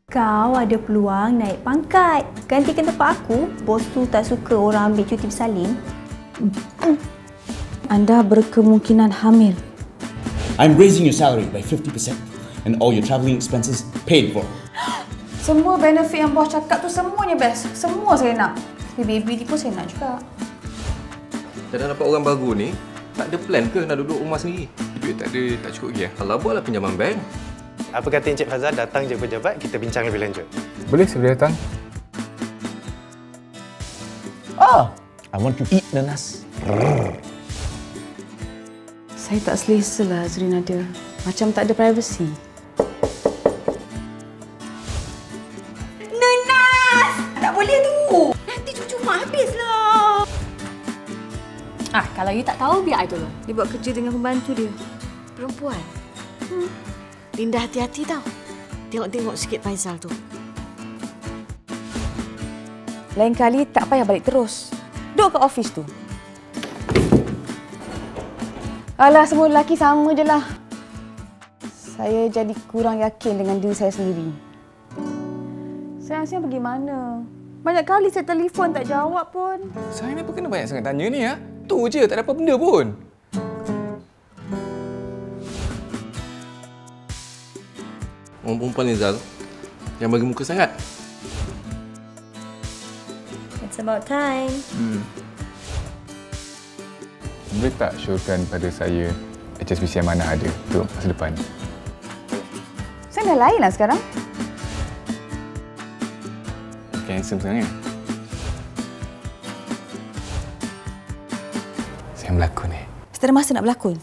Kau ada peluang naik pangkat. Gantikan tempat aku. Bos tu tak suka orang ambil cuti bersalin. Anda berkemungkinan hamil. I'm raising your salary by 50% and all your travelling expenses paid for. Semua benefit yang bos cakap tu semuanya best. Semua saya nak. Baby ni pun saya nak juga. Dah dapat orang baru ni, tak ada plan ke nak duduk rumah sendiri? Duit tak ada, tak cukup lagi. Kalau buatlah pinjaman bank. Apa kata Encik Fazal datang je pejabat, kita bincang lebih lanjut. Boleh, saya boleh datang. I want to eat nanas. Saya tak selesa lah Azrin ada. Macam tak ada privacy. Nenas! Tak boleh tu! Nanti cucu mak habislah. Kalau you tak tahu, biar I tolong. Dia buat kerja dengan pembantu dia. Perempuan. Linda hati-hati tau. Tengok-tengok sikit Faizal tu. Lain kali tak payah balik terus. Duduk kat office tu. Alah, semua lelaki sama je lah. Saya jadi kurang yakin dengan diri saya sendiri. Sayang pergi mana? Banyak kali saya telefon tak jawab pun. Saya ni apa kena banyak sangat tanya ni ya? Tu je, tak ada apa benda pun. Orang perempuan ni, Zal, yang bagi muka sangat. It's about time. Boleh tak showkan pada saya HSBC yang mana ada untuk masa depan? Saya dah lain lah sekarang. Handsome sangat. Saya berlakon Saya tak ada masa nak berlakon.